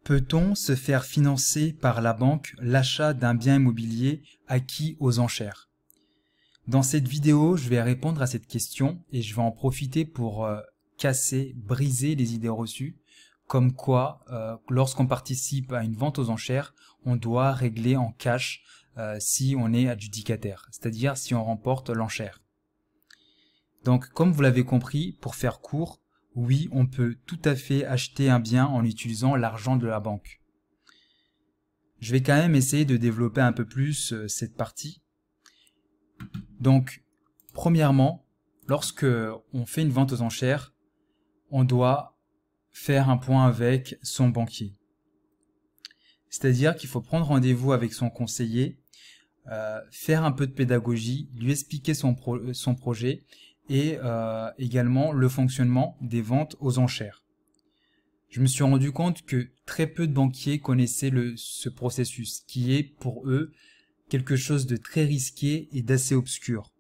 Peut-on se faire financer par la banque l'achat d'un bien immobilier acquis aux enchères? Dans cette vidéo, je vais répondre à cette question et je vais en profiter pour briser les idées reçues, comme quoi lorsqu'on participe à une vente aux enchères, on doit régler en cash si on est adjudicataire, c'est-à-dire si on remporte l'enchère. Donc comme vous l'avez compris, pour faire court, oui, on peut tout à fait acheter un bien en utilisant l'argent de la banque. Je vais quand même essayer de développer un peu plus cette partie. Donc, premièrement, lorsque on fait une vente aux enchères, on doit faire un point avec son banquier. C'est-à-dire qu'il faut prendre rendez-vous avec son conseiller, faire un peu de pédagogie, lui expliquer son projet et également le fonctionnement des ventes aux enchères. Je me suis rendu compte que très peu de banquiers connaissaient ce processus, qui est pour eux quelque chose de très risqué et d'assez obscur.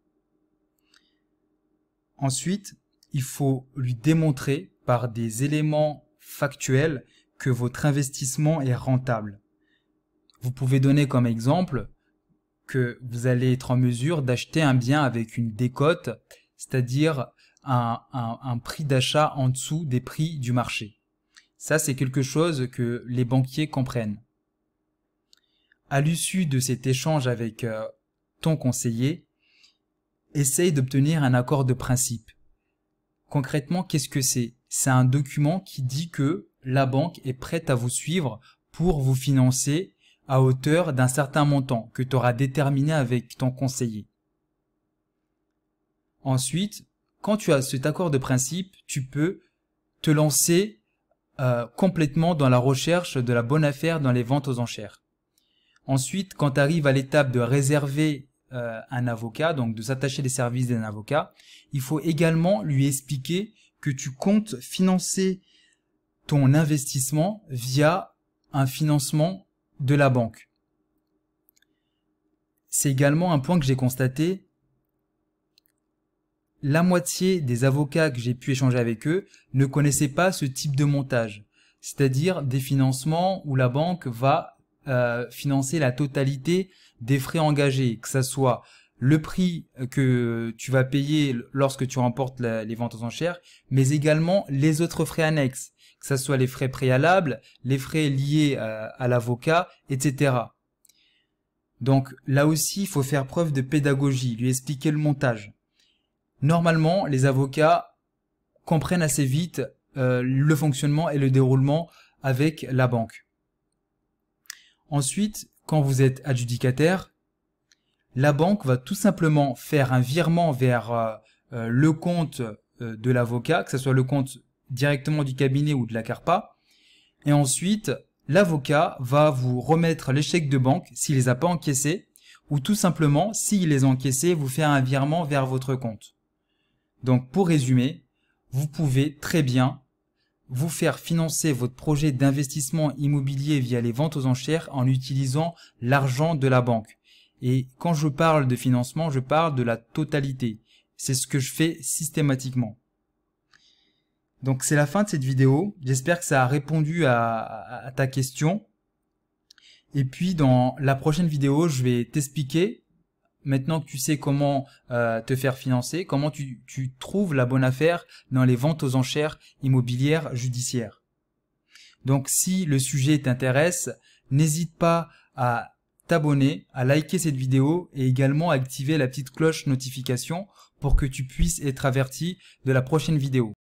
Ensuite, il faut lui démontrer par des éléments factuels que votre investissement est rentable. Vous pouvez donner comme exemple que vous allez être en mesure d'acheter un bien avec une décote, c'est-à-dire un prix d'achat en dessous des prix du marché. Ça, c'est quelque chose que les banquiers comprennent. À l'issue de cet échange avec ton conseiller, essaye d'obtenir un accord de principe. Concrètement, qu'est-ce que c'est? C'est un document qui dit que la banque est prête à vous suivre pour vous financer à hauteur d'un certain montant que tu auras déterminé avec ton conseiller. Ensuite, quand tu as cet accord de principe, tu peux te lancer complètement dans la recherche de la bonne affaire dans les ventes aux enchères. Ensuite, quand tu arrives à l'étape de réserver un avocat, donc de s'attacher les services d'un avocat, il faut également lui expliquer que tu comptes financer ton investissement via un financement de la banque. C'est également un point que j'ai constaté. La moitié des avocats que j'ai pu échanger avec eux ne connaissaient pas ce type de montage, c'est-à-dire des financements où la banque va financer la totalité des frais engagés, que ce soit le prix que tu vas payer lorsque tu remportes les ventes aux enchères, mais également les autres frais annexes, que ce soit les frais préalables, les frais liés à l'avocat, etc. Donc là aussi, il faut faire preuve de pédagogie, lui expliquer le montage. Normalement, les avocats comprennent assez vite le fonctionnement et le déroulement avec la banque. Ensuite, quand vous êtes adjudicataire, la banque va tout simplement faire un virement vers le compte de l'avocat, que ce soit le compte directement du cabinet ou de la CARPA. Et ensuite, l'avocat va vous remettre les chèques de banque s'il les a pas encaissés, ou tout simplement, s'il les a encaissés, vous faire un virement vers votre compte. Donc, pour résumer, vous pouvez très bien vous faire financer votre projet d'investissement immobilier via les ventes aux enchères en utilisant l'argent de la banque. Et quand je parle de financement, je parle de la totalité. C'est ce que je fais systématiquement. Donc c'est la fin de cette vidéo. J'espère que ça a répondu à ta question. Et puis dans la prochaine vidéo, je vais t'expliquer, maintenant que tu sais comment te faire financer, comment tu trouves la bonne affaire dans les ventes aux enchères immobilières judiciaires. Donc si le sujet t'intéresse, n'hésite pas à t'abonner, à liker cette vidéo et également à activer la petite cloche notification pour que tu puisses être averti de la prochaine vidéo.